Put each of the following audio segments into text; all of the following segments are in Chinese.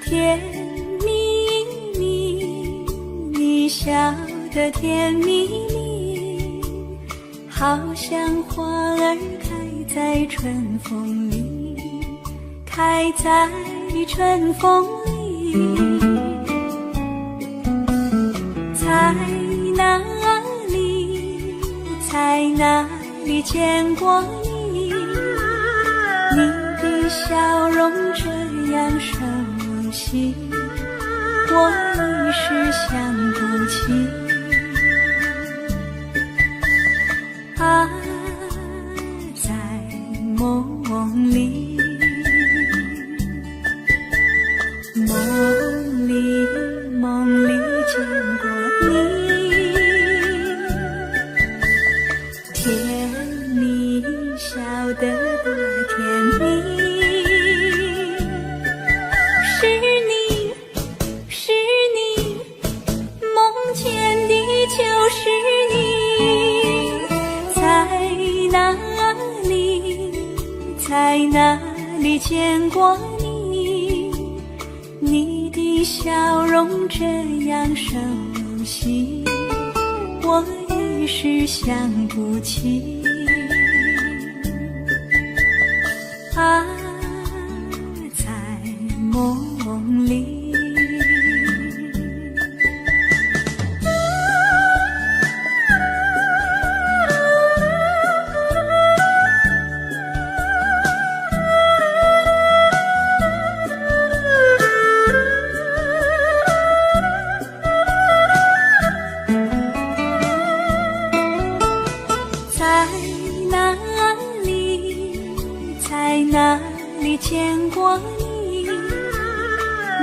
甜蜜蜜，你笑得甜蜜蜜，好像花儿开在春风里，开在春风里。在哪里，在哪里见过你？你的笑容这样熟悉，我一时想不起。啊，在梦里，梦里，梦里见过你，甜蜜笑得多甜蜜。就是你，在哪里，在哪里见过你？你的笑容这样熟悉，我一时想不起。啊，在梦里。在哪里见过你？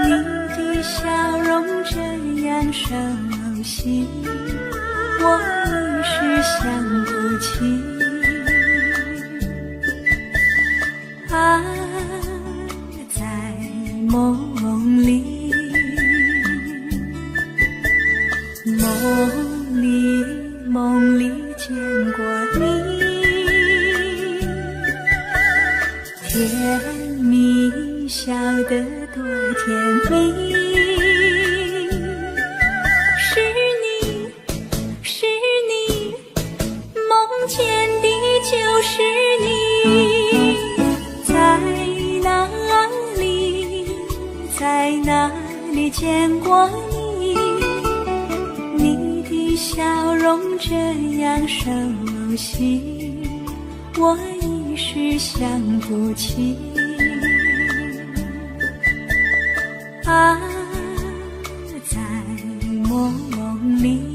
你的笑容这样熟悉，我一时想不起。啊，在梦里，梦里，梦里见过你。甜蜜笑得多甜蜜，是你，是你，梦见的就是你。在哪里，在哪里见过你？你的笑容这样熟悉，我一时想不起。啊，在梦里。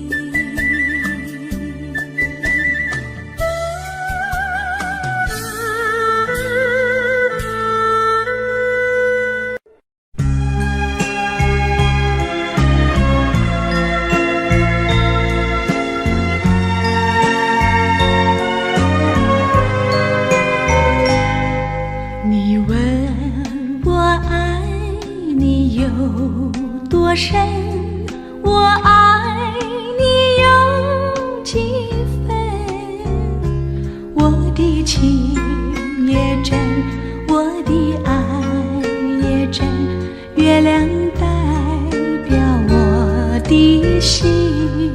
多深，我爱你有几分？我的情也真，我的爱也真，月亮代表我的心。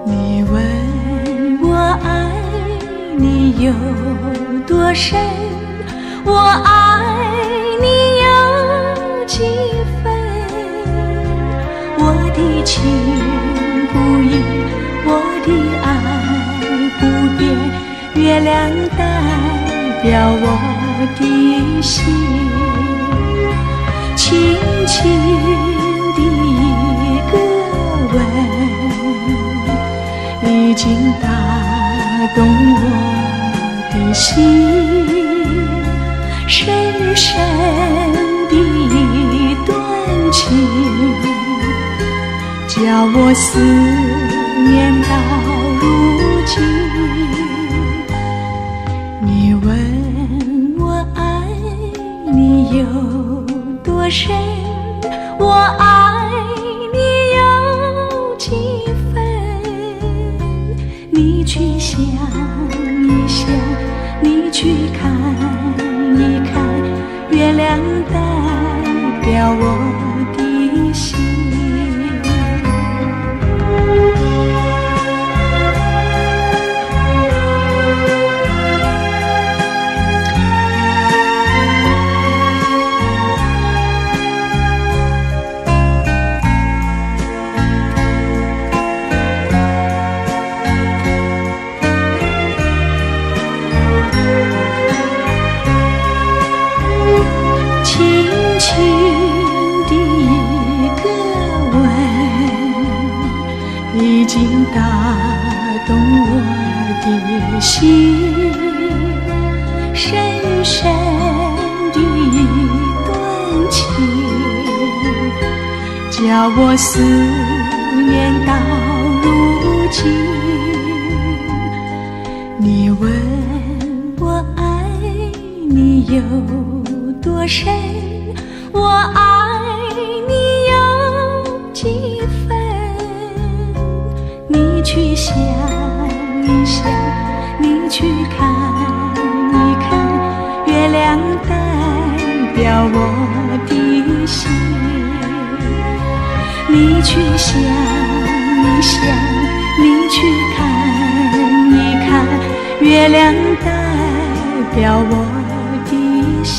你问我爱你有多深，我爱你有几分？我的情不移，我的爱不变，月亮代表我的心。轻轻的一个吻，已经打动我的心。深深的一段情，叫我思念到如今。你问我爱你有多深，我爱你有几分？你去想一想，你去看一看，月亮代表我的心。已经打动我的心，深深的一段情，叫我思念到如今。你问我爱你有多深，我爱你有几分？你去想一想，你去看一看，月亮代表我的心。你去想一想，你去看一看，月亮代表我的心。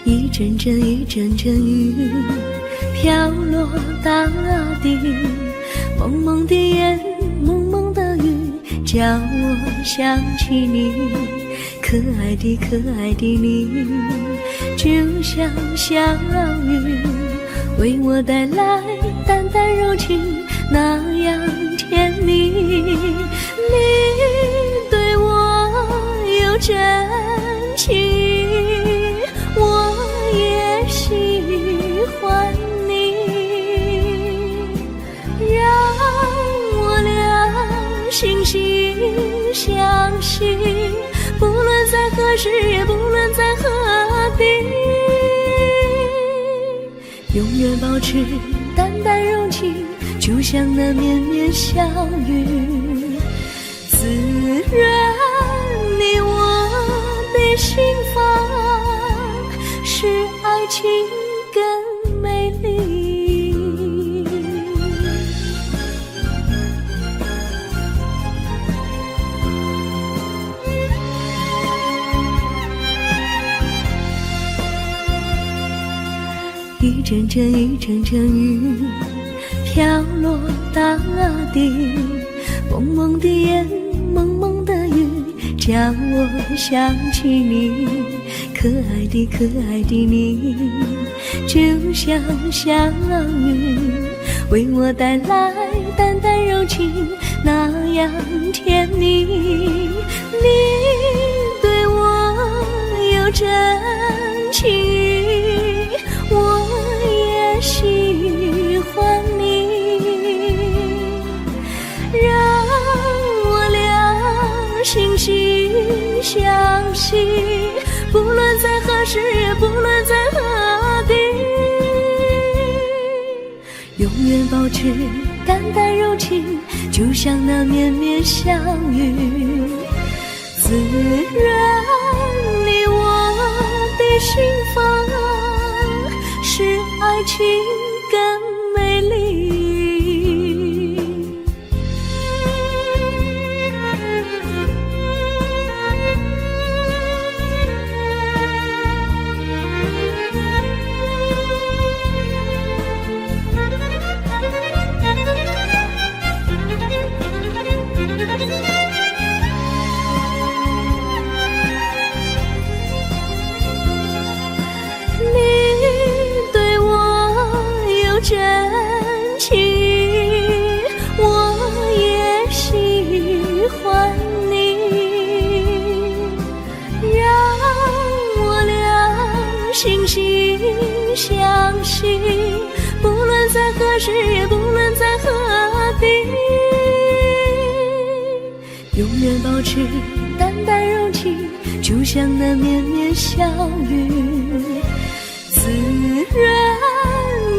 一阵阵一阵阵雨飘落大地，蒙蒙的烟，蒙蒙的雨，叫我想起你，可爱的可爱的你，就像小雨，为我带来淡淡柔情，那样甜蜜。你对我有真情，我也喜欢你，让我俩心心相惜，不论在何时，也不论在何地，永远保持淡淡柔情，就像那绵绵小雨，滋润你我的心房，使爱情更美丽。一阵阵一阵阵雨飘落大地，蒙蒙的烟，蒙蒙的雨，叫我想起你，可爱的可爱的你，就像小雨，为我带来淡淡柔情，那样甜蜜。你对我有真情，我也喜欢你，让我俩心心相惜，不论在何时，也不论在何地，永远保持淡淡柔情，就像那绵绵小雨，滋润你我的心房，使爱情更美丽。心心相惜，不论在何时，也不论在何地，永远保持淡淡柔情，就像那绵绵小雨，滋润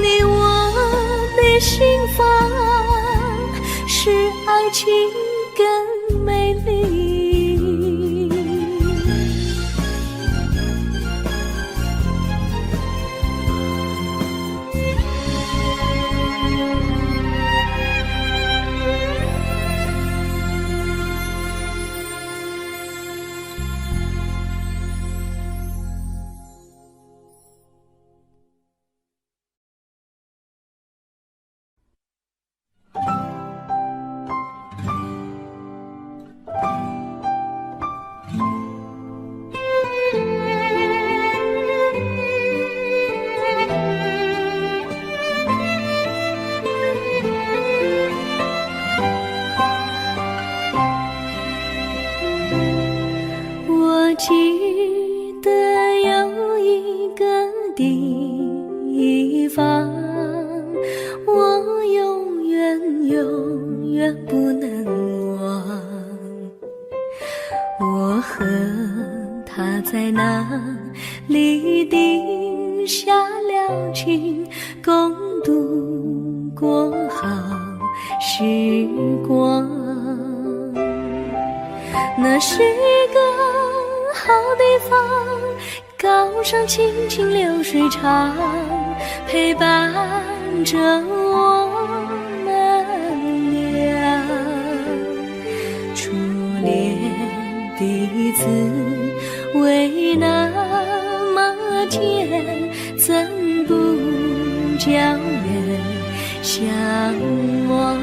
你我的心房，使爱情更美丽。我记得有一个地方，我永远不能忘。我和他在那里定下了情，共度过好时光。那是一个好地方，高山青青流水长，陪伴着我们俩。初恋第一次为那么甜，怎不叫人向往？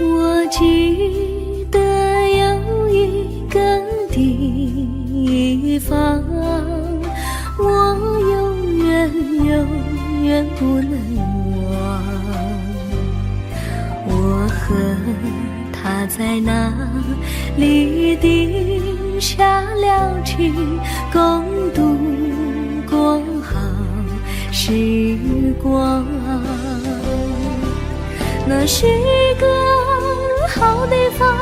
我记得有一个地方，我永远不能忘。我和他在那里定下了情，共度过好时光。那是一个好地方，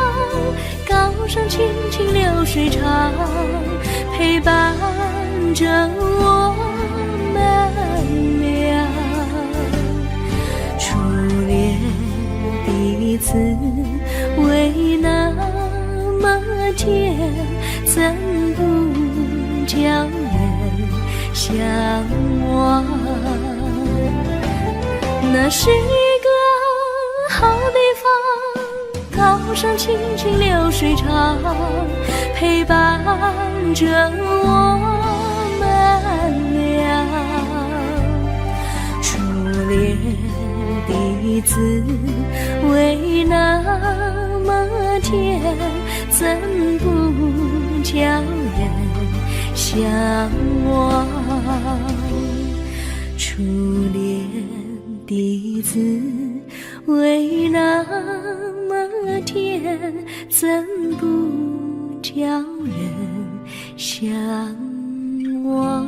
高山青青流水长，陪伴着我们俩。初恋第一次为那么甜，怎不叫人向往？那是一个好地方，高山青青流水长，陪伴着我们俩。初恋第一次为那么甜，怎不叫人向往？初恋第一次为那么甜，怎不叫人向往？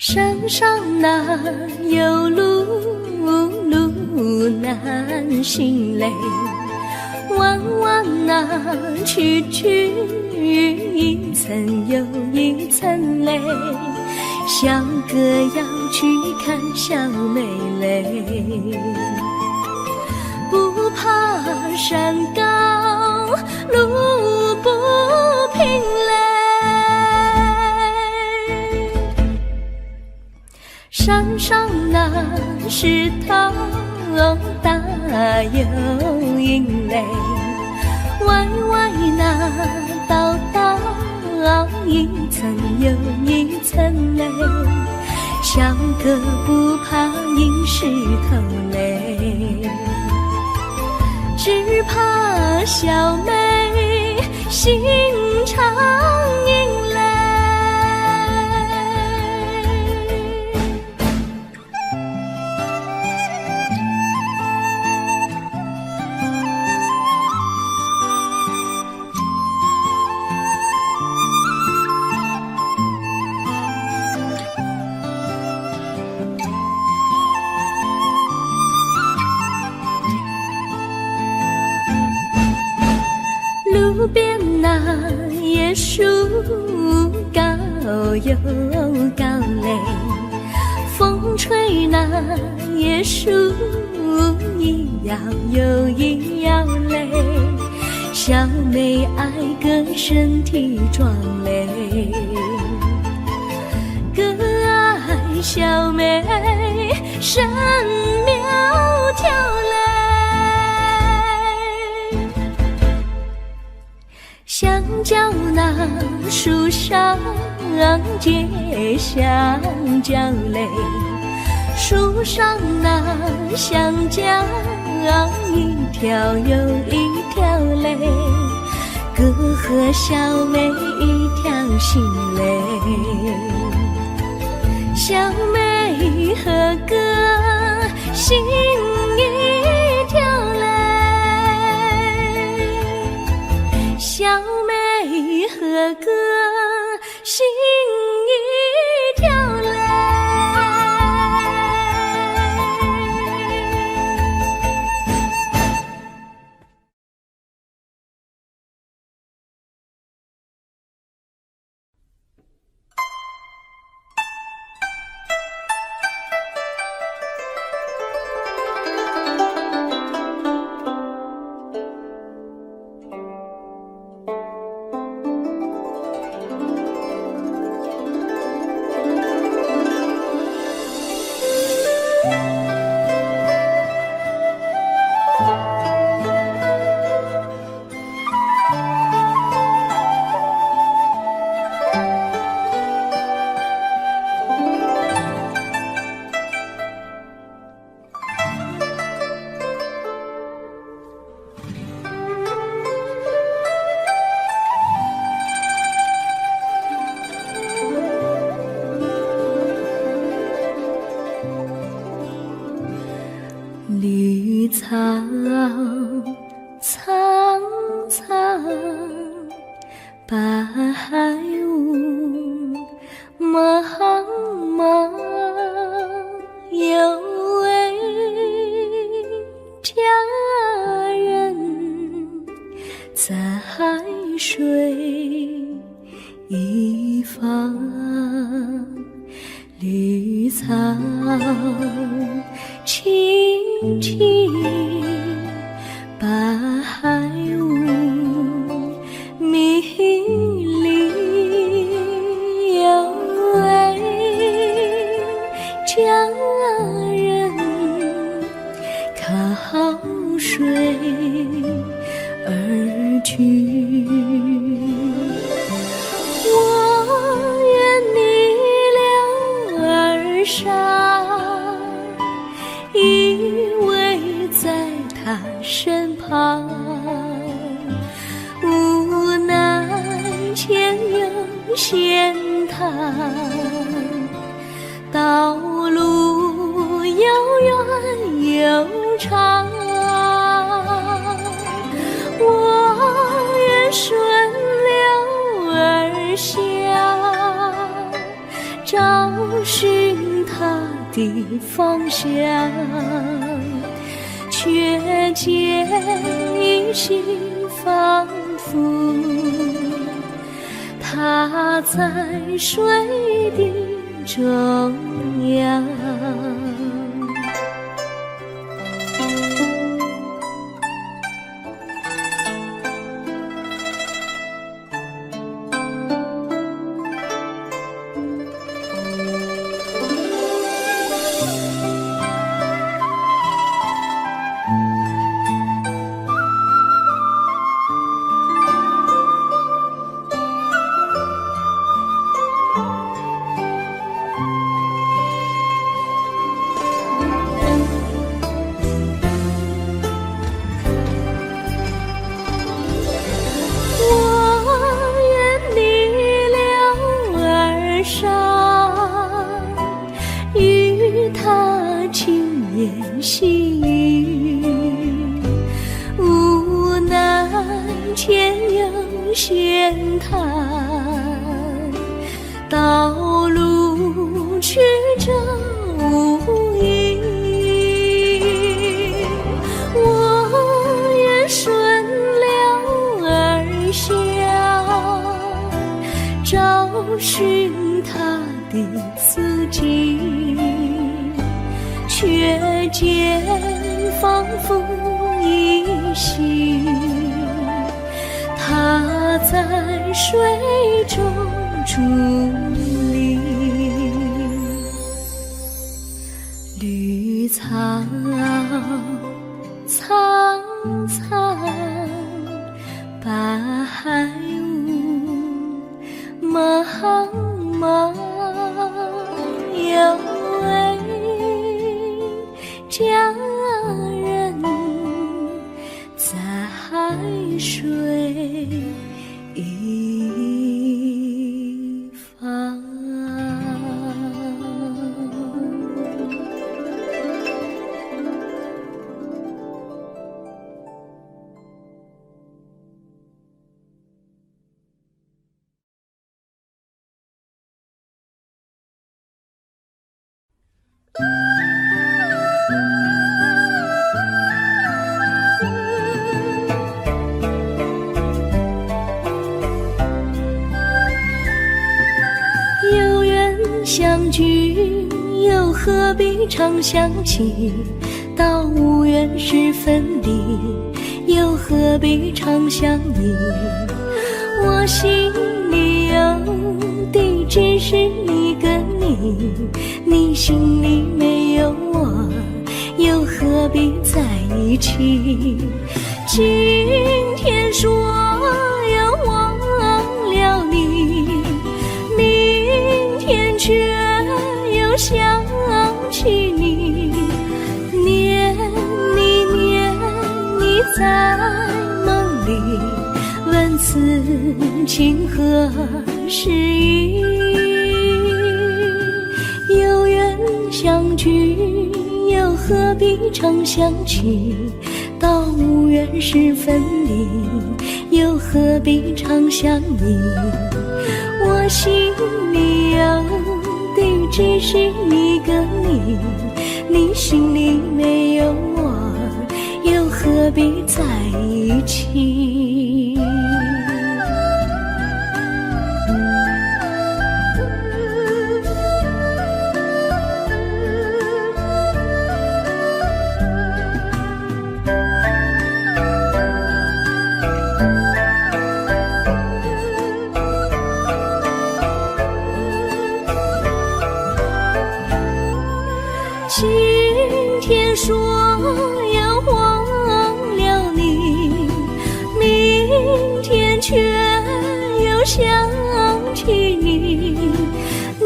山上哪有路，路难行嘞，弯弯哪曲曲，一层又一层嘞，小哥要去看小妹嘞，不怕山高路不平嘞，山上那石头大又硬嘞，歪歪那道道一层又一层嘞，小哥不怕硬石头嘞，只怕小妹心肠硬嘞。路边那椰树高又高嘞，风吹那椰树一摇又一摇嘞，小妹爱个身体壮嘞，哥爱小妹身苗条嘞，香蕉那树上结香蕉嘞，树上那香蕉一条又一条嘞，哥和小妹一条心嘞，小妹和哥心一条嘞，小妹和哥心一条嘞。绿草苍苍，白雾茫茫，有位佳人在水一方，绿草青青，白雾迷离，有位佳人靠水而居，我愿你留儿上，依偎在他身旁，无奈前有险滩，道路又远又长，我愿顺流而下，找寻的方向，却见一心仿佛它在水的中央。细雨无奈前有险滩，道路曲折无依，我愿顺流而下，找寻它的足迹，却见仿佛依稀，它在水中伫立。绿草苍苍，白雾茫茫，有位佳人在海水一方。有缘相聚，又何必常想起？到无缘时分离，又何必常想你？我心里有的只是一个你，你心里没有我，又何必在一起？今天说要忘了你，明天却又想起你，念你念你在梦里，问此情何时已？有缘相聚，又何必常想起？到无缘时分离，又何必常想你？我心里有的只是一个你，你心里没有我，又何必在一起？今天说要忘了你，明天却又想起你，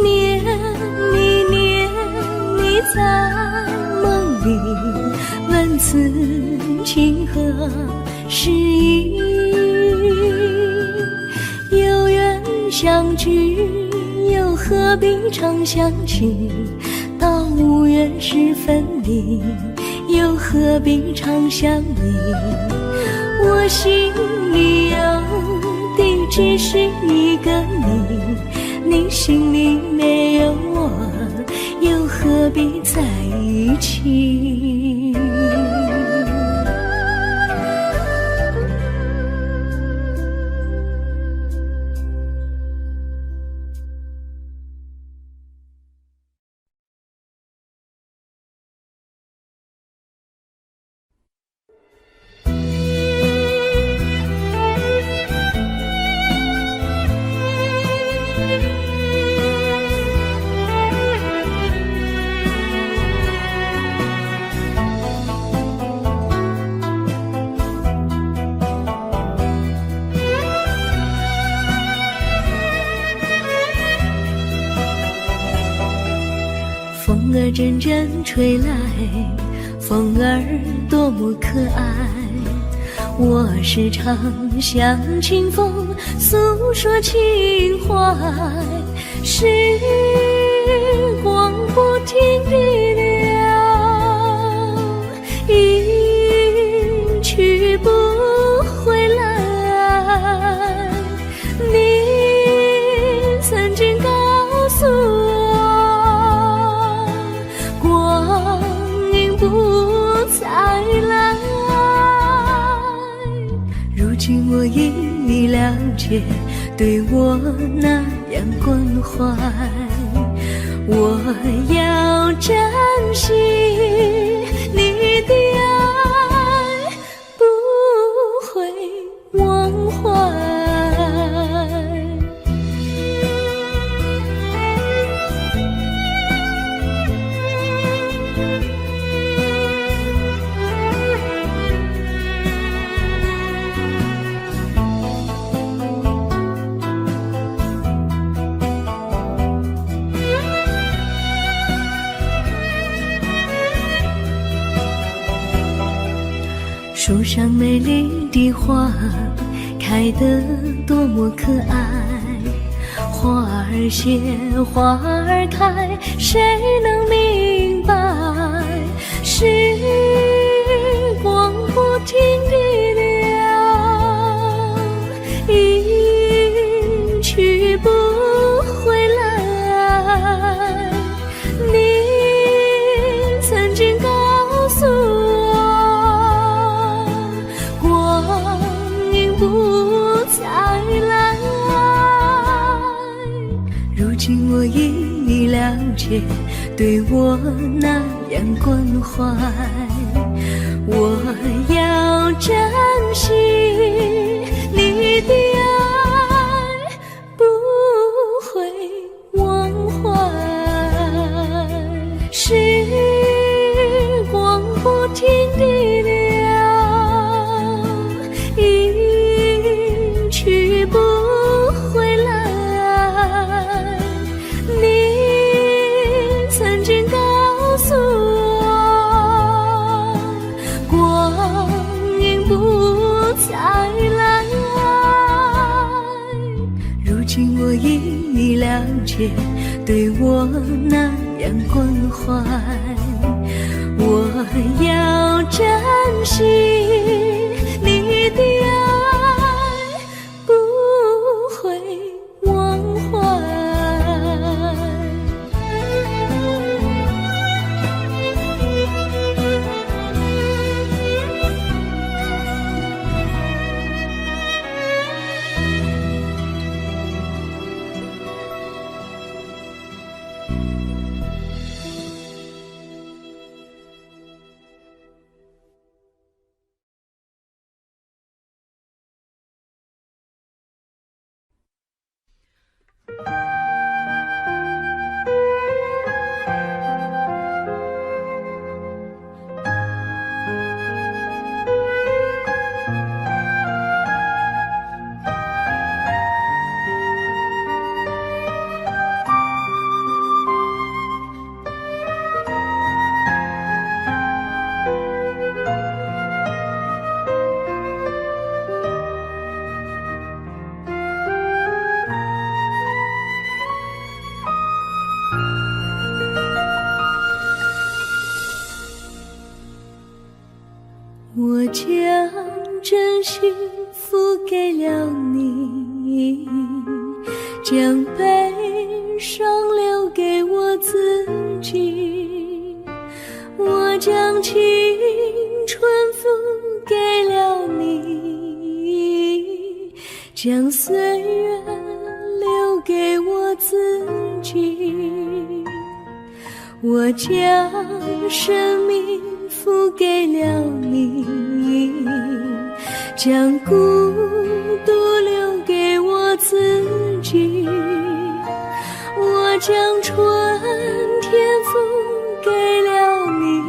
念你念你在梦里，问此情何时已？有缘相聚，又何必常想起？到无缘时分离，又何必常想你？我心里有的只是一个你，你心里没有我，又何必在一起。风儿阵阵吹来，风儿多么可爱。我时常向清风诉说情怀，时光不停地流，一去不回来。你曾经告诉我，光阴不再来。如今我已了解，对我那样关怀，我要珍惜你的爱，不会忘怀。树上美丽的花开得多么可爱，花儿谢，花儿开，谁能明白？时光不停地流，一去不回来。你曾经告诉我，不再来。如今我已了解，对我那样关怀，我要珍惜你的爱，不会忘怀。时光不停地流，去不回来。你曾经告诉我，光阴不再来。如今我已了解，对我那样关怀，我要珍惜你的爱，不会忘怀。我将真心付给了你，将悲伤留给我自己。将青春付给了你，将岁月留给我自己。我将生命付给了你，将孤独留给我自己。我将春天付给了你，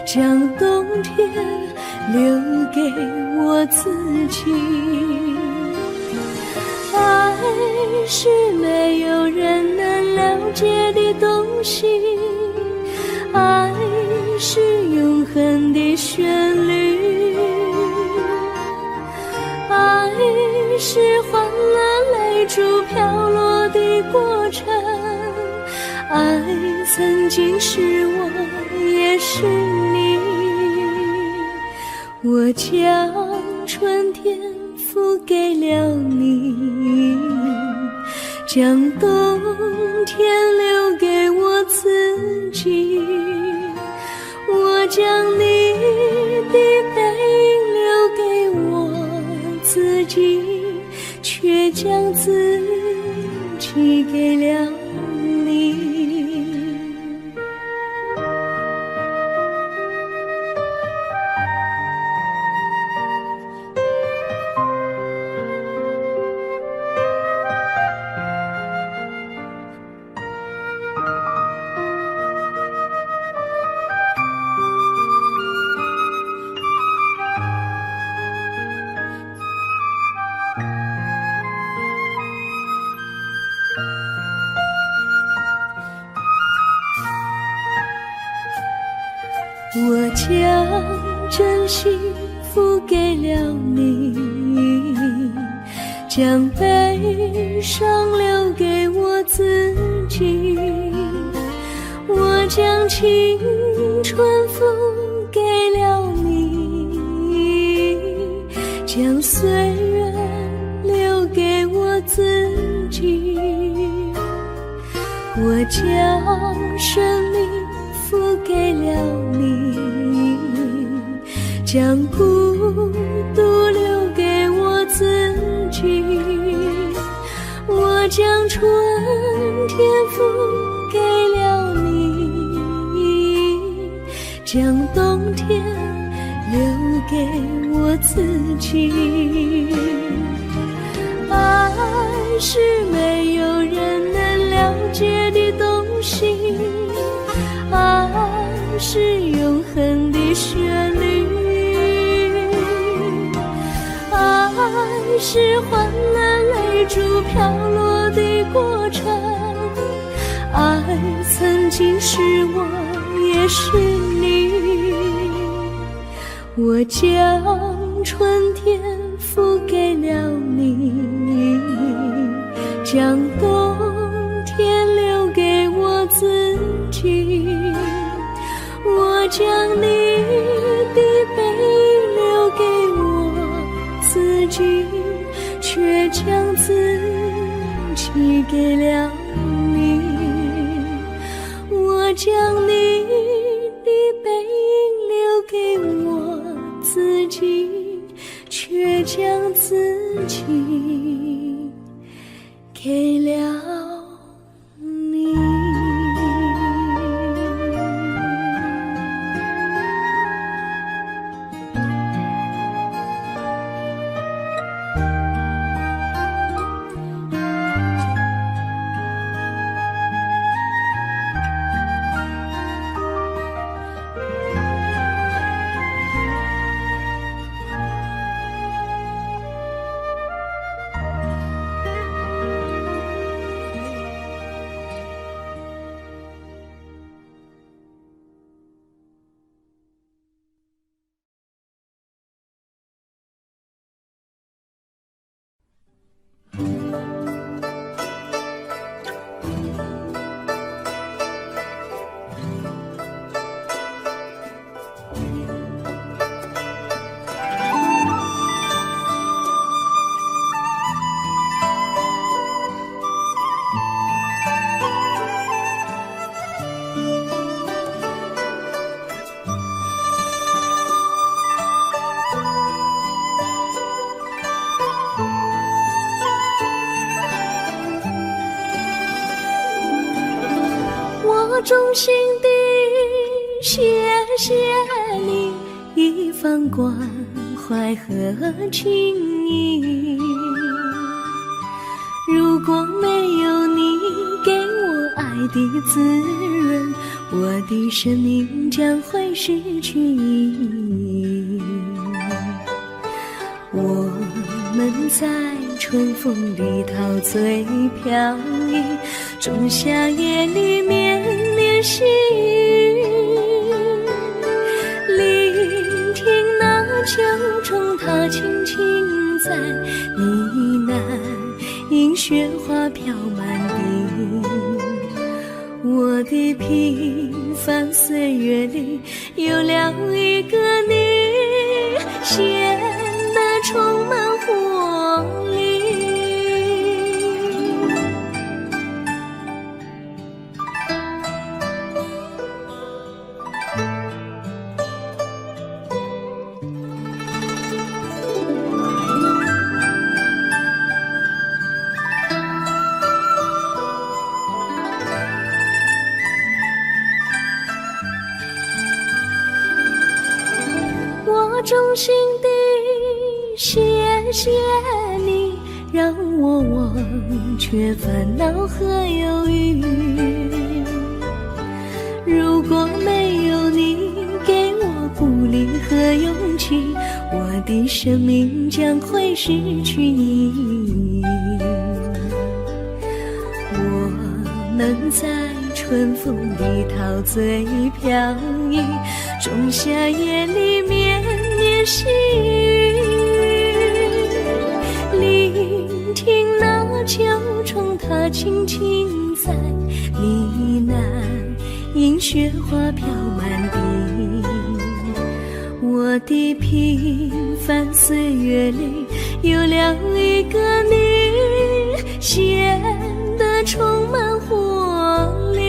将冬天留给我自己。爱是没有人能了解的东西，爱是永恒的旋律，爱是换了泪珠飘落的过程，爱曾经是我也是你。我将春天付给了你，将冬天留给我自己。我将你的背影留给我自己，却将自己给了你。我将真心付给了你，将悲伤留给我自己。我将青春付给了你，将岁月留给我自己。我将生命付给了你，将孤独留给我自己。我将春天付给了你，将冬天留给我自己。爱是没有人能了解的东西，爱是永恒的旋律，爱是换了泪珠飘落的过程，爱曾经是我也是你。我将春天付给了你，将冬天留给我自己。我将你的背影留给我自己，却将自己给了你。我将你的背影留给我自己，却将自己给了你。我衷心地谢谢你一番关怀和情谊，如果没有你给我爱的滋润，我的生命将会失去意义。我们在春风里陶醉飘逸，仲夏夜里绵绵细雨，聆听那秋虫它轻轻在呢喃，映雪花飘满地。我的平凡岁月里有了一个你，显得充满活力。我衷心地谢谢你，让我忘却烦恼和忧郁。如果没有你给我鼓励和勇气，我的生命将会失去意义。我们在春风里陶醉飘逸，仲夏夜里绵绵细雨，聆听那秋虫它轻轻在呢喃，映雪花飘满地。我的平凡岁月里有了一个你，显得充满活力。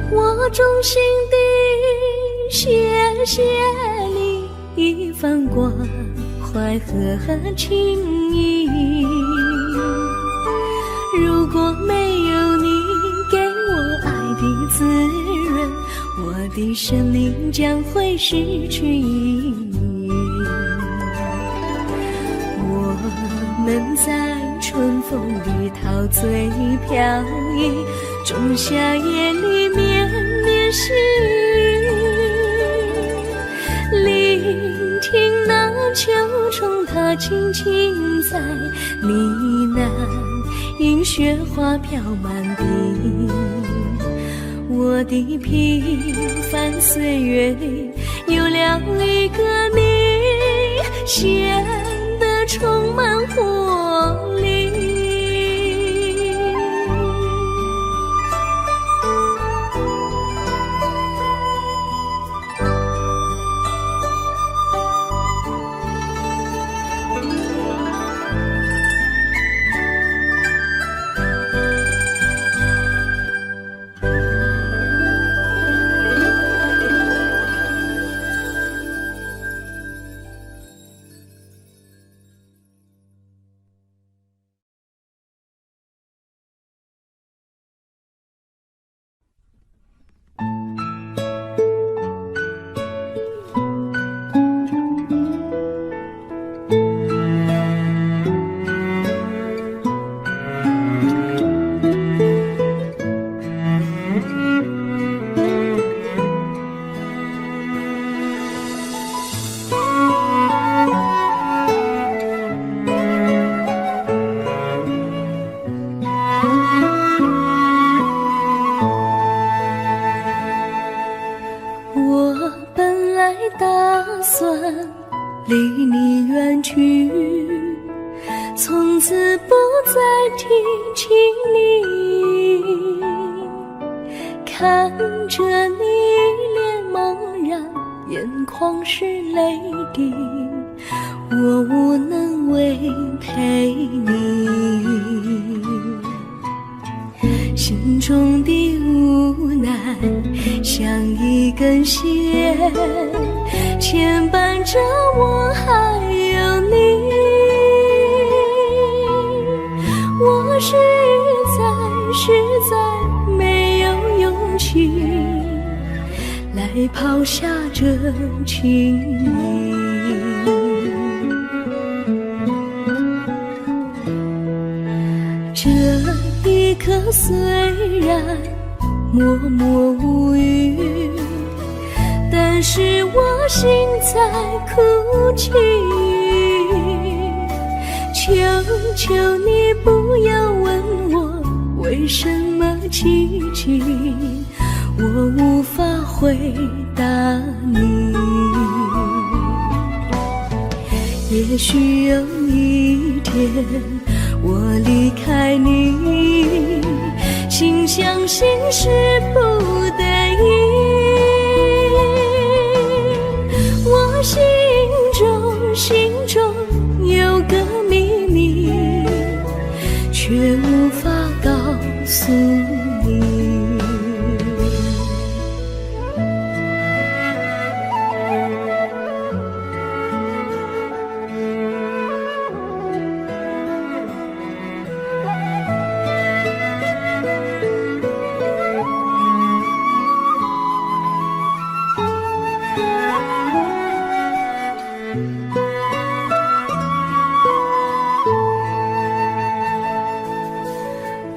我衷心地谢谢你一番关怀和情谊，如果没有你给我爱的滋润，我的生命将会失去意义。我们在春风里陶醉飘逸，仲夏夜里绵绵细雨，聆听那秋虫它轻轻在呢喃，映雪花飘满地。我的平凡岁月里有了一个你，显得充满活力。离你远去，从此不再提起你。看着你脸茫然眼眶是泪滴，我无能为陪你。心中的无奈像一根线，牵绊着我还有你。我实在没有勇气来抛下这情谊。这一刻虽然默默无语，但是我心在哭泣。求求你不要问我为什么寂静，我无法回答你。也许有一天我离开你，心相信是不得已。我心中有个秘密，却无法告诉你。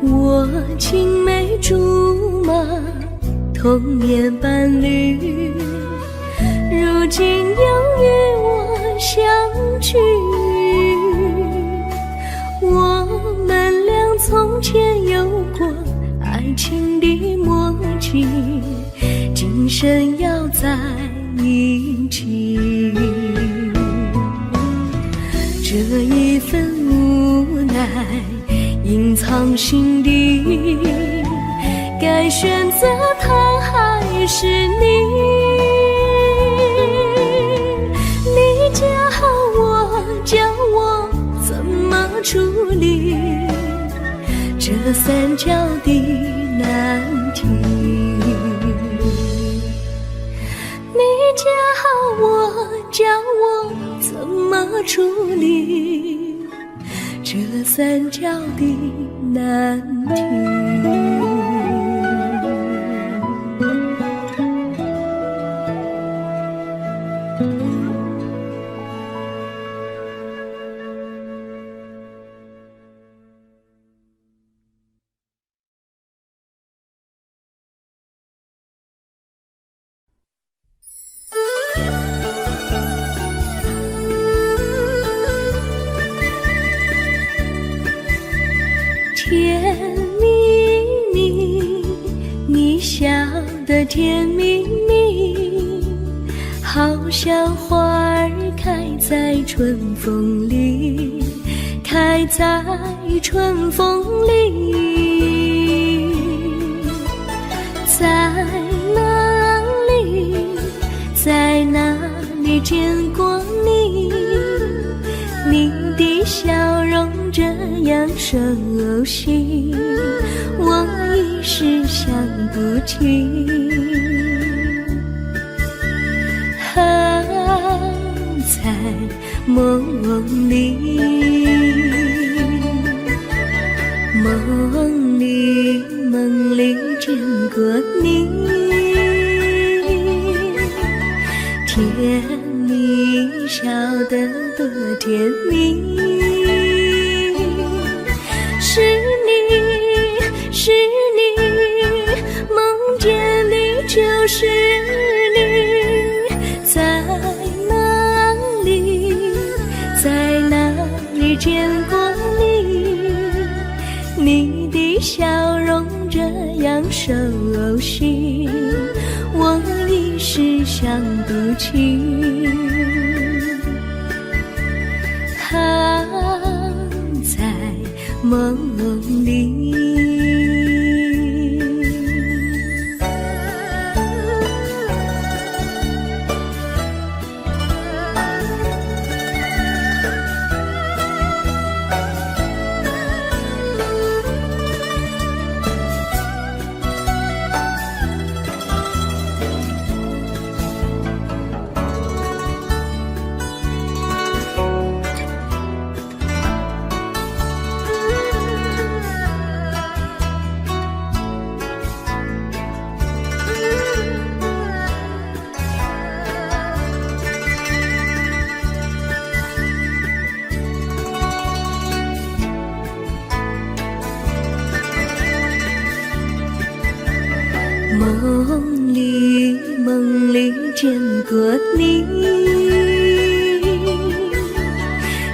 我青梅竹马，童年伴侣，如今又与我相聚。我们俩从前有过爱情的默契，今生要在一起。这一份无奈隐藏心底，该选择他还是你？你教我怎么处理这三角的难题？你教我怎么处理这三角的难题？甜蜜蜜，你笑得甜蜜蜜，好像花儿开在春风里，开在春风里。在哪里，在哪里见过你？你的笑容这样熟悉，我一时想不起。在梦里，梦里见过你，甜蜜笑得多甜蜜。是你，梦见你就是你。在哪里见过你？你的笑容这样熟悉，我一时想不起。在梦里。梦里见过你，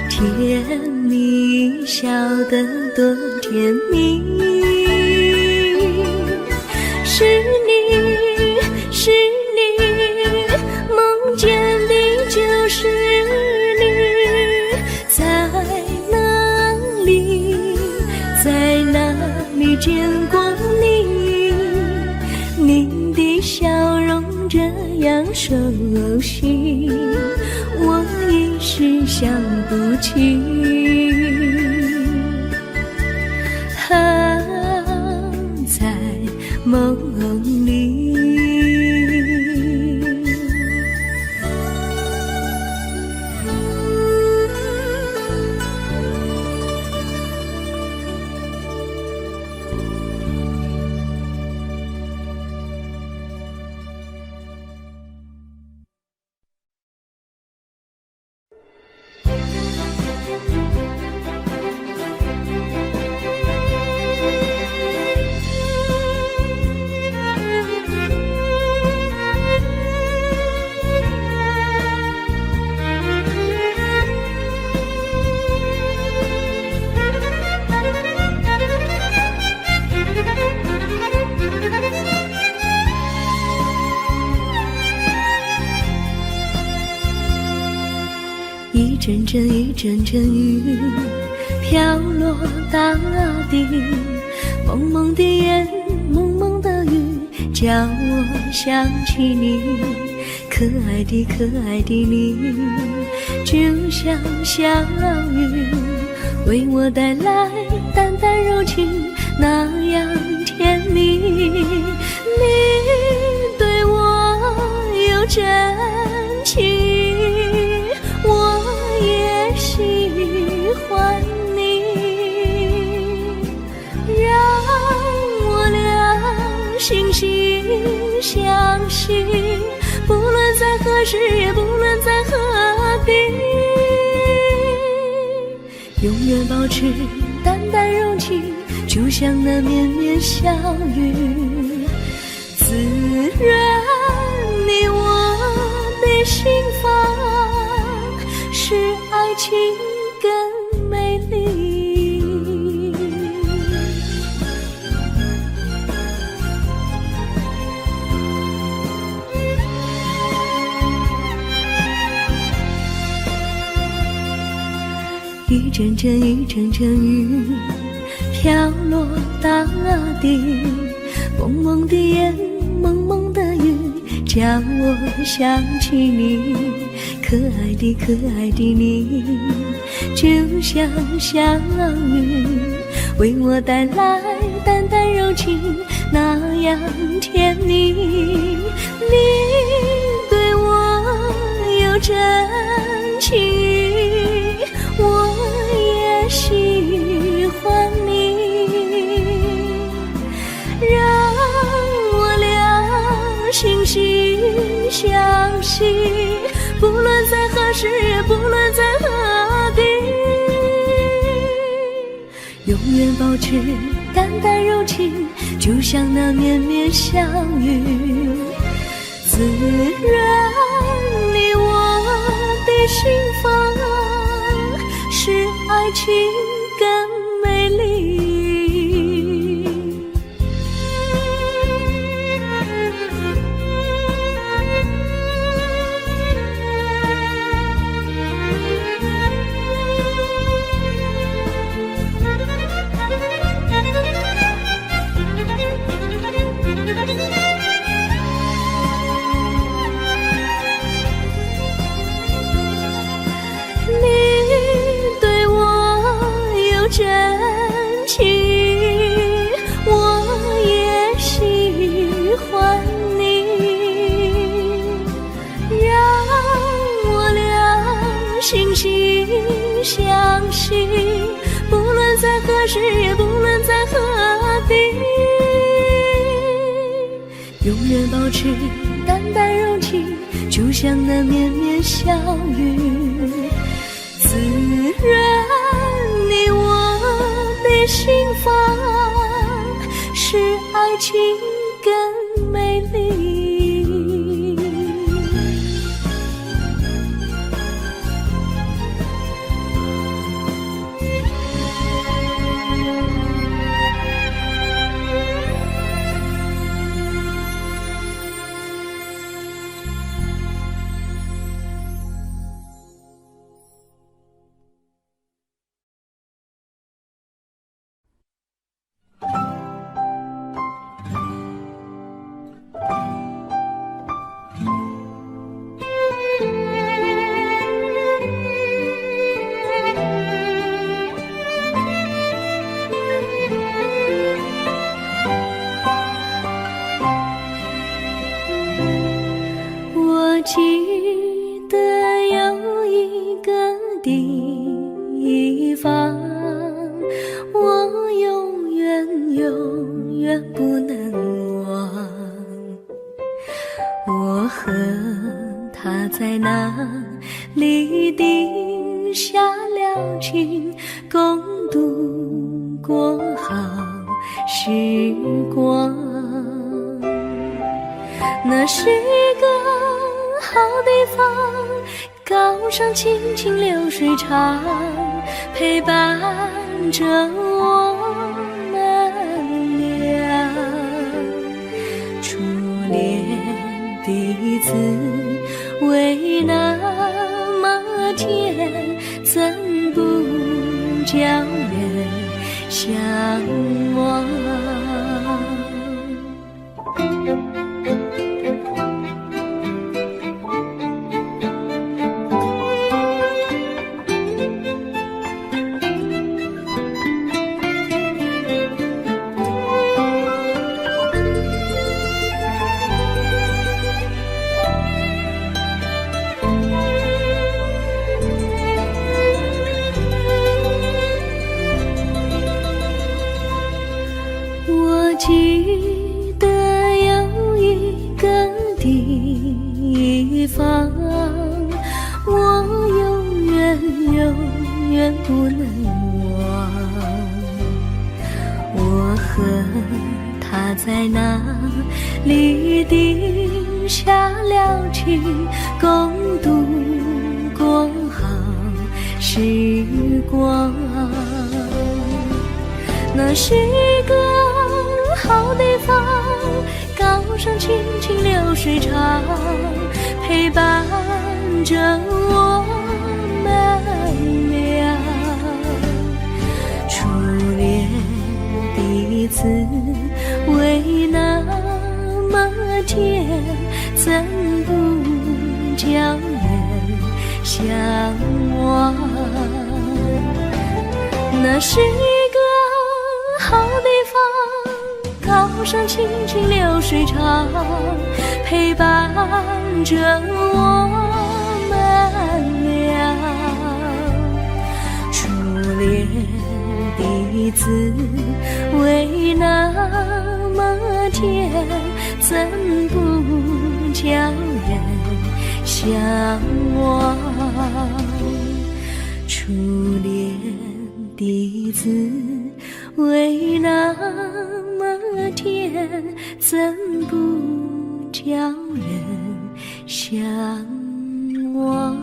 甜蜜笑得多甜蜜，是你，是你，梦见的就是你，在哪里，在哪里见过你？你的笑容这样熟悉，我一时想不起。在梦里。一阵阵一阵阵雨飘落大地，蒙蒙的烟，蒙蒙的雨，叫我想起你，可爱的可爱的你，就像小雨，为我带来淡淡柔情，那样甜蜜。你对我有真情，我也喜欢你，让我俩惺惺相惜，不论在何时，也不论在何地，永远保持淡淡柔情，就像那绵绵小雨，滋润你我的心房，使爱情更美丽。一阵阵一阵阵雨飘落大地，蒙蒙的烟，蒙蒙的雨，叫我想起你，可爱的可爱的你，就像小雨，为我带来淡淡柔情，那样甜蜜。你对我有真情，我也喜欢你，让我俩惺惺相惜，不论在何时，也不论在何地，永远保持淡淡柔情，就像那绵绵小雨，滋润你我的心房，使爱情更美丽。真情，我也喜欢你，让我俩惺惺相惜，不论在何时，也不论在何地，永远保持淡淡柔情，就像那绵绵小雨，滋润你我的心房，使爱情更美。和他在那里定下了情，共度过好时光。那是个好地方，高山清清流水长，陪伴着我们俩。初恋的滋味那么甜，怎不叫人向往？记得有一个地方，我永远不能忘。我和他在那里定下了情，共度过好时光。那是个好地方，高山清清流水长，陪伴着我们俩。初恋的滋味那么甜，怎不叫人向往？那是一个好地方，高山清清流水长，陪伴着我们俩。初恋的滋味那么甜，怎不叫人向往？初恋的滋味那么甜，怎不叫人向往？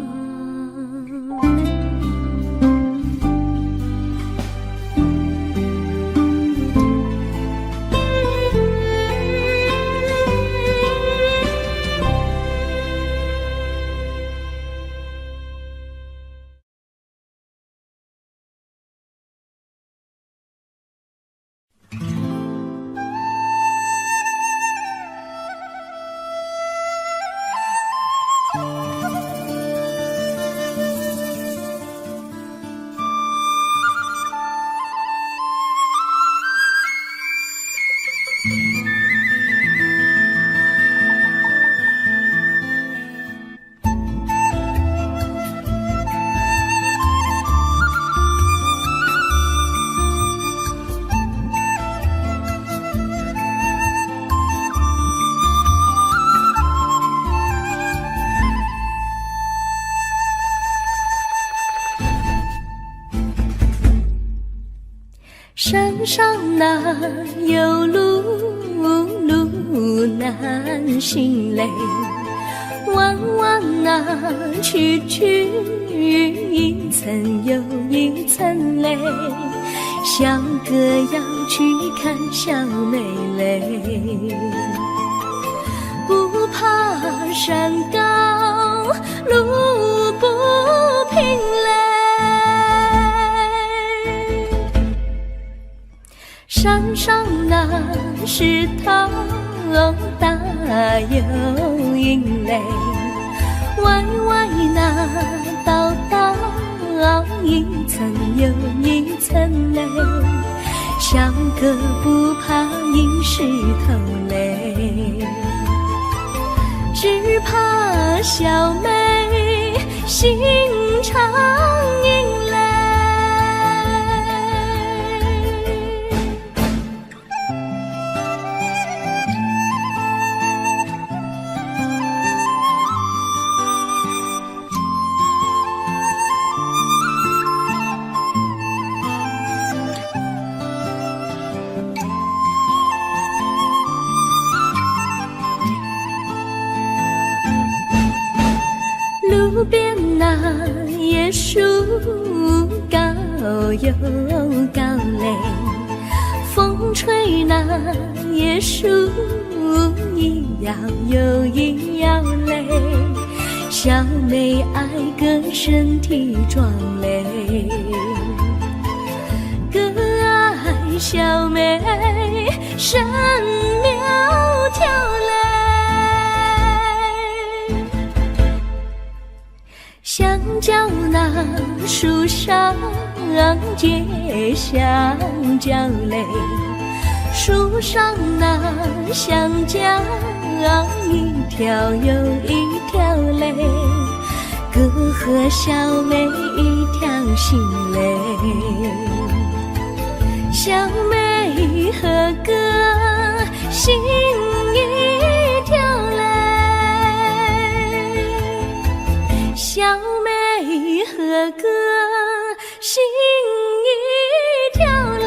山上哪有路难行嘞，弯弯哪曲一层又一层嘞，小哥要去看小妹嘞，不怕山高路不平嘞，山上那石头大又硬嘞，歪歪那道一层又一层嘞，小哥不怕硬石头嘞，只怕小妹心肠硬嘞。路边那椰树高又高嘞，风吹那椰树一摇又一摇嘞，小妹爱个身体壮嘞，个爱小妹身苗条嘞，香蕉那树上结香蕉嘞，树上那香蕉一条又一条嘞，哥和小妹一条心嘞，小妹和哥心一条嘞，小妹和哥心一条嘞。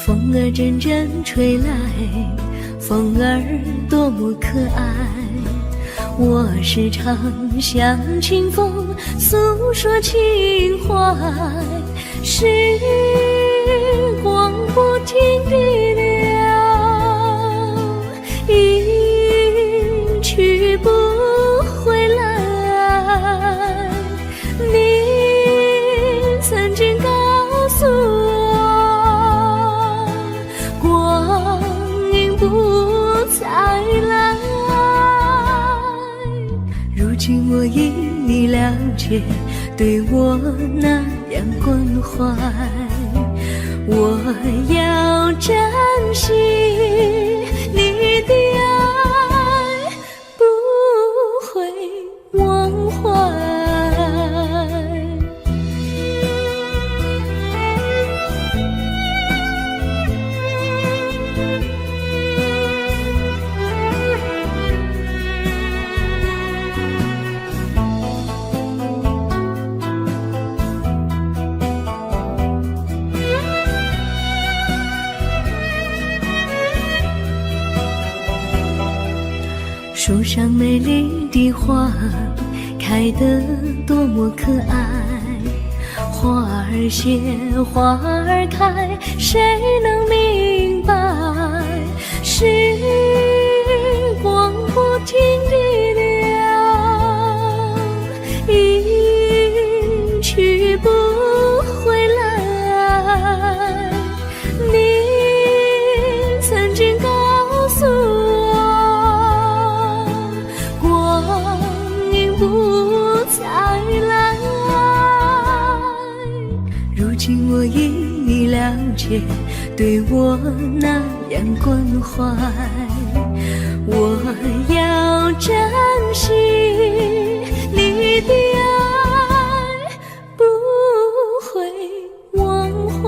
风儿阵阵吹来，风儿多么可爱，我时常向清风诉说情怀，时光不停地流，一去不回来，你曾经告诉我，光阴不再来，如今我已了解，对我那样关怀，我要珍惜你的爱，不会忘怀。树上美丽的花开得多么可爱，花儿谢花儿开，谁能明白，时光不停地流，一去不回来，你曾经告诉我，不再来，如今我已了解，对我那样关怀，我要珍惜你的爱，不会忘怀，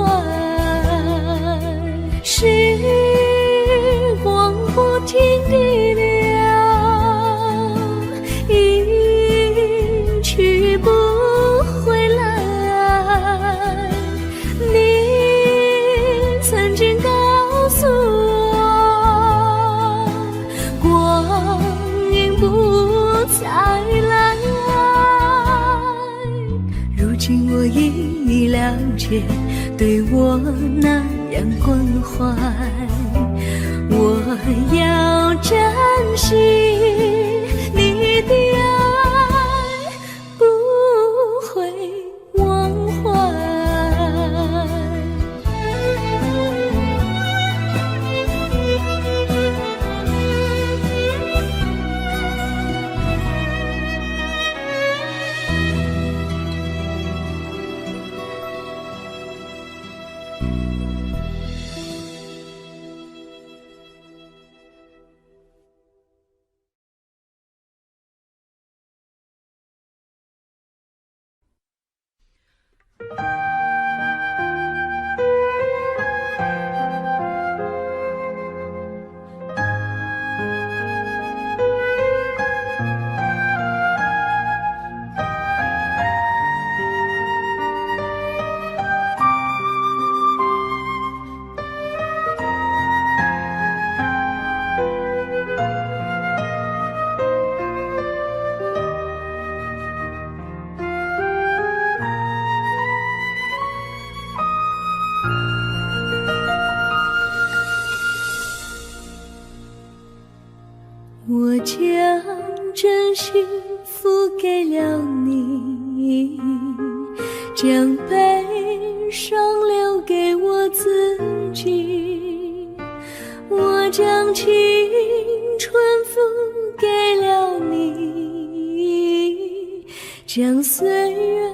时光不停地流，去不回来，你曾经告诉我，光阴不再来，如今我已了解，对我那样关怀，我要珍惜你的爱，不会忘怀。我将真心付给了你，将悲伤留给我自己。我将青春付给了你，将岁月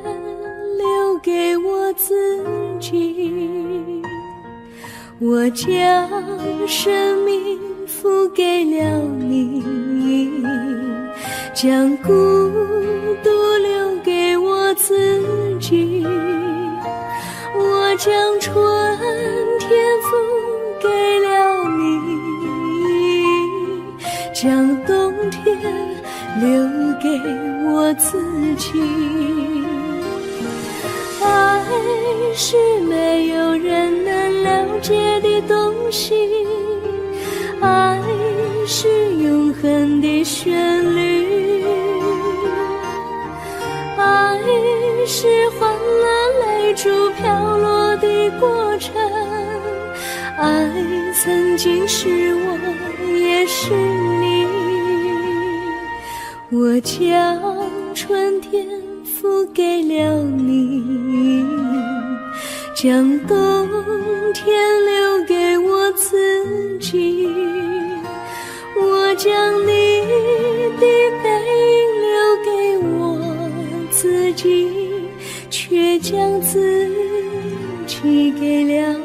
留给我自己。我将生命付给了你，将孤独留给我自己。我将春天付给了你，将冬天留给我自己。爱是没有人能了解的东西，爱是永恒的旋律，爱是换了泪珠飘落的过程，爱曾经是我也是你。我将春天付给了你，将冬天留给我自己。我将你的背影留给我自己，却将自己给了你。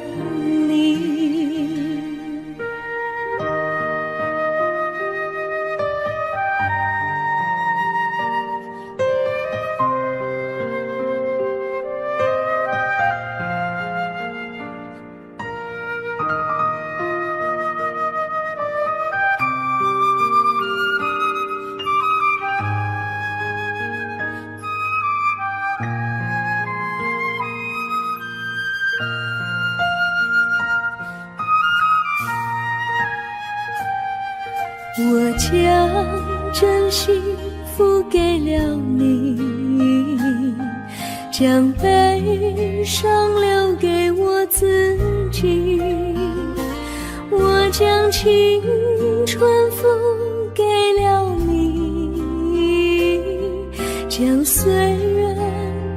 我将真心付给了你，将悲伤留给我自己。我将青春付给了你，将岁月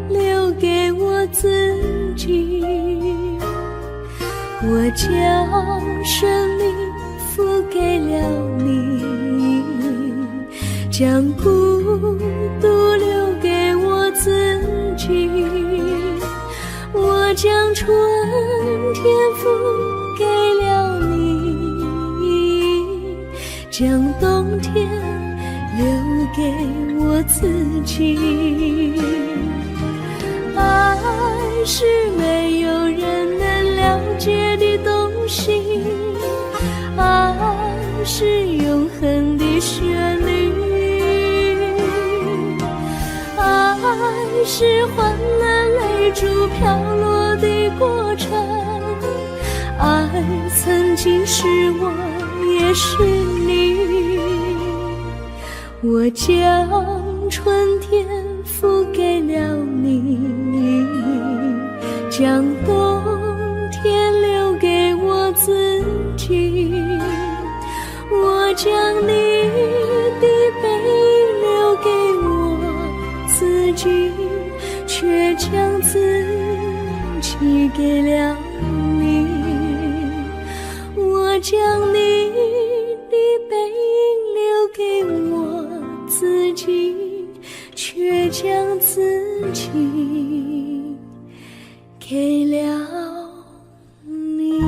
留给我自己。我将生命付给了你，将孤独留给我自己。我将春天付给了你，将冬天留给我自己。爱是没有人能了解的东西，爱是永恒的旋律，爱是换了泪珠飘落的过程，爱曾经是我也是你。我将春天付给了你，将冬天留给我自己。我将你的背影留给我自己，却将自己给了你。我将你的背影留给我自己，却将自己给了你。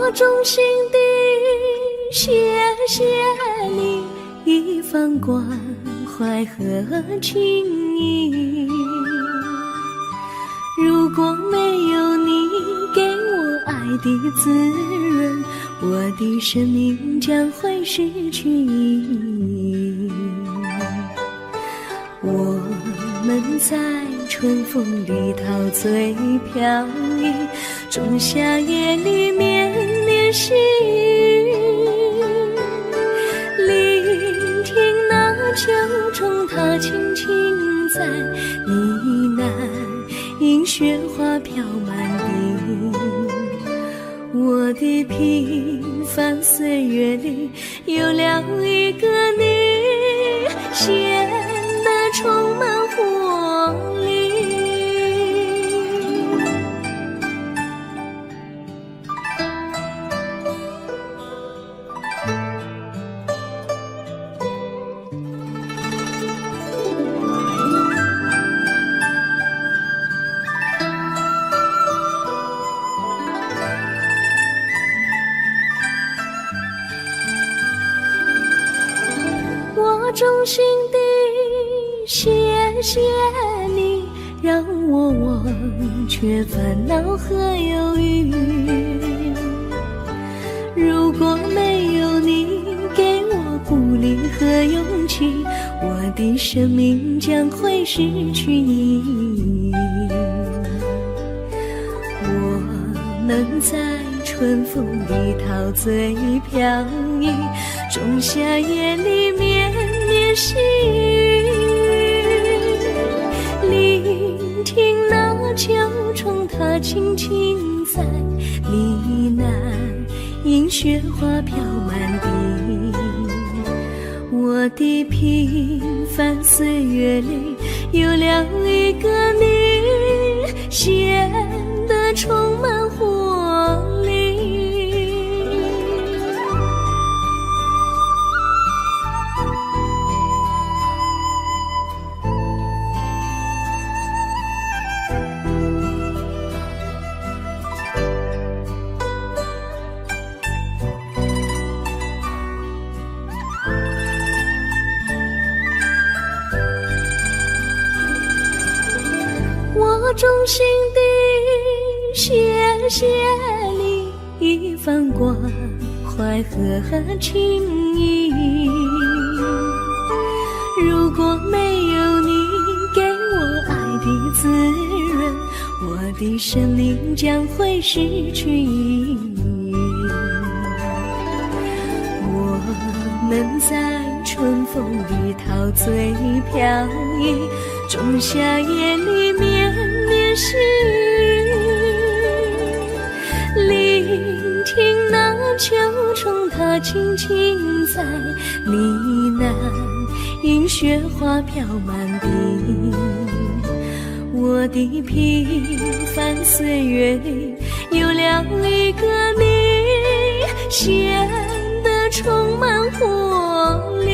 我衷心地谢谢你一番关怀和情谊，如果没有你给我爱的滋润，我的生命将会失去意义。我们在春风里陶醉飘逸，仲夏夜里绵绵细雨，聆听那秋虫它轻轻在呢喃，迎雪花飘满地。我的平凡岁月里有了一个你，显得充满活力。我衷心地谢谢你，让我忘却烦恼和忧郁。如果没有你给我鼓励和勇气，我的生命将会失去意义。我们在春风里陶醉飘逸，仲夏夜里绵绵细雨，聆听那秋虫它轻轻在呢喃，迎雪花飘满地。我的平凡岁月里有了一个你，显得充满活力。我衷心地谢谢你一番关怀和情谊，如果没有你给我爱的滋润，我的生命将会失去意义。我们在春风里陶醉飘逸，仲夏夜里绵绵细雨，聆听那秋虫它轻轻在呢喃，迎雪花飘满地。我的平凡岁月里有了一个你，显得充满活力。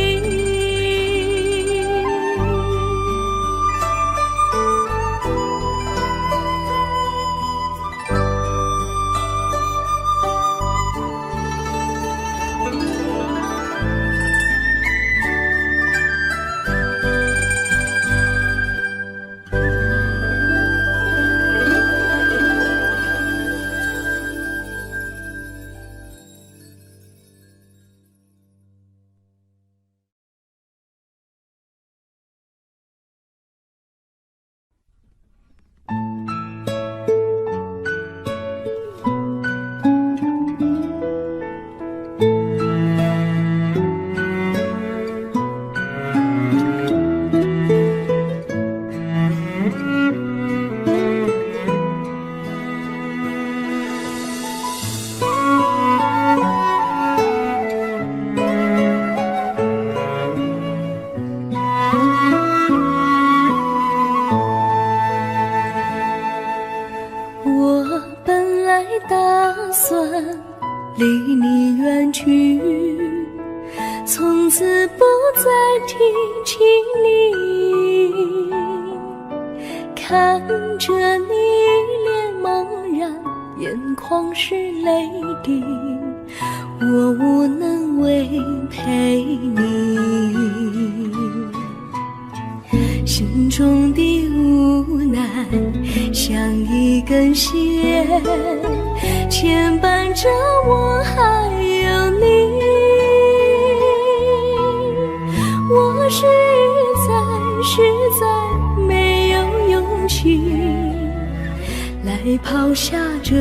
离你远去，从此不再提起你。看着你一脸茫然眼眶是泪滴，我无能为陪你。心中的无奈像一根线，牵绊着我还有你。我实在没有勇气来抛下这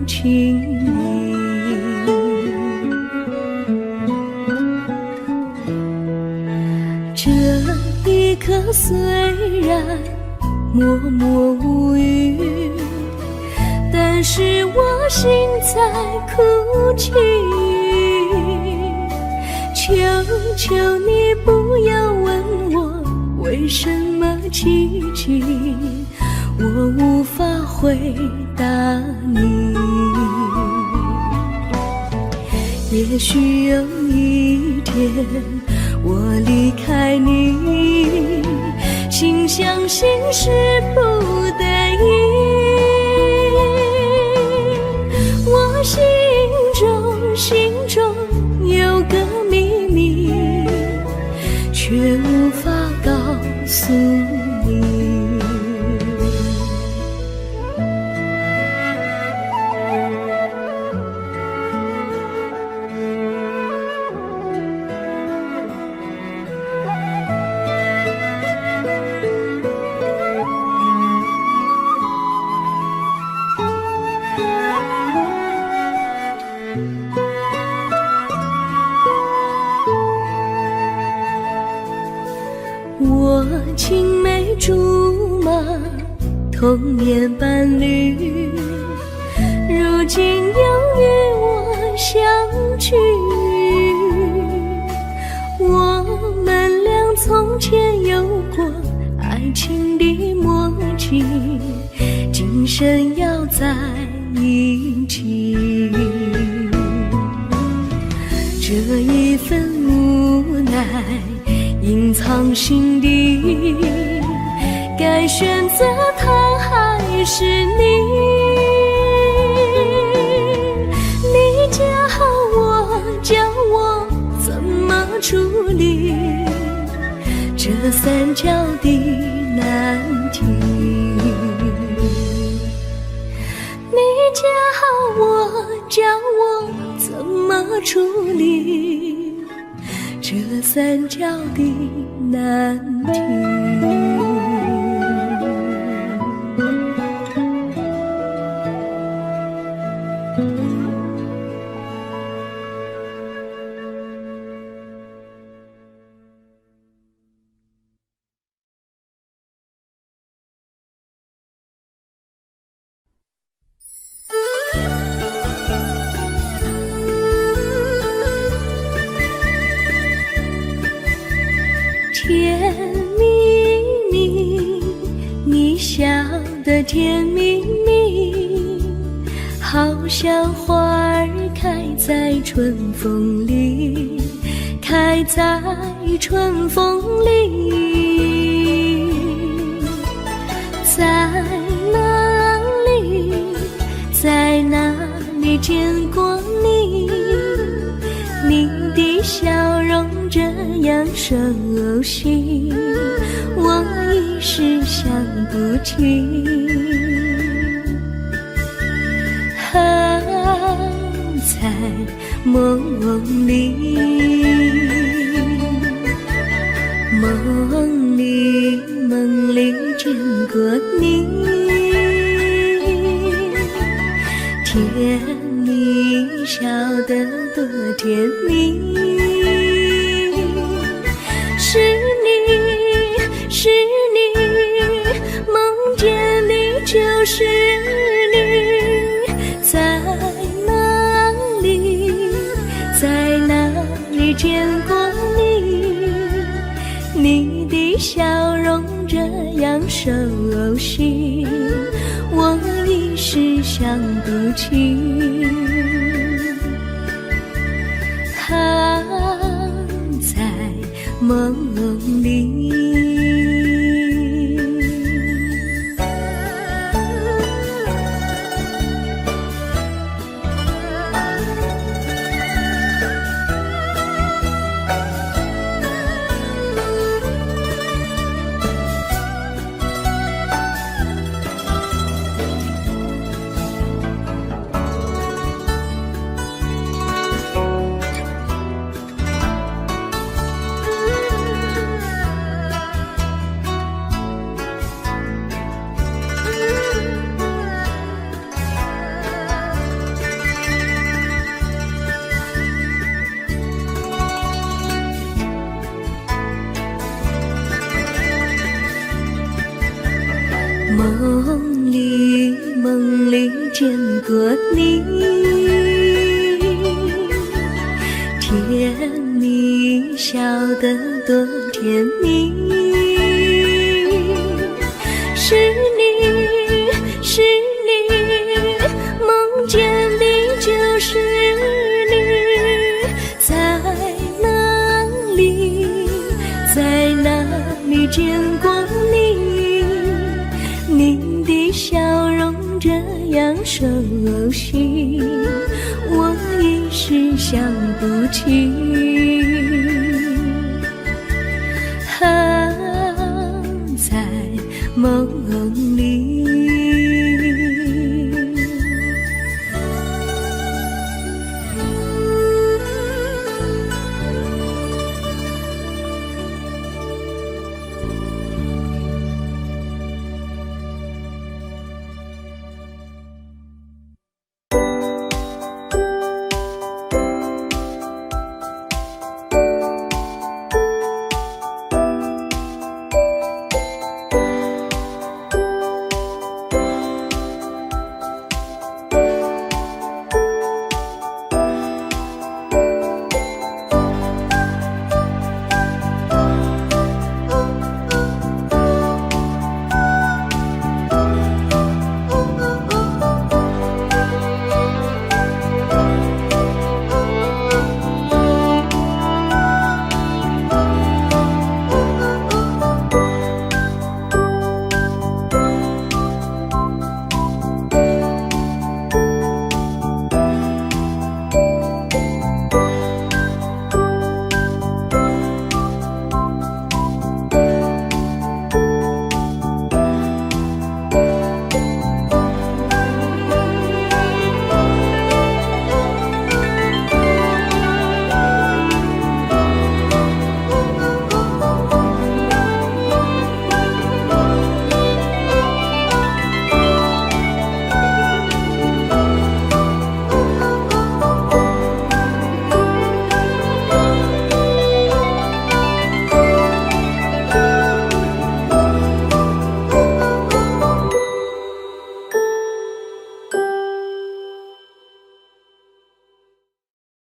情谊。这一刻虽然默默无语，但是我心在哭泣。求求你不要问我为什么寂静，我无法回答你。也许有一天我离开你，心相信是不得已。我心中有个秘密，却无法告诉你。我青梅竹马，童年伴侣，如今又与我相聚。我们俩从前有过爱情的默契，今生要在一起。这一份无奈隐藏心底，该选择他还是你？你教我怎么处理这三角的难题？你教我怎么处理这三角的难题？甜蜜蜜，你笑得甜蜜蜜，好像花儿开在春风里，开在春风里。在哪里，在哪里见过你？你的笑容这样熟悉，我一时想不起。在梦里，梦里见过你，甜蜜笑得多甜蜜。是你，梦见你就是你。在哪里见过你？你的笑容这样熟悉，我一时想不起。在梦里。梦里梦里见过你，甜蜜笑得多甜蜜，是你是你，梦见的就是你，在哪里在哪里见过你，你的笑容这样熟悉，我一时想不起。在梦里。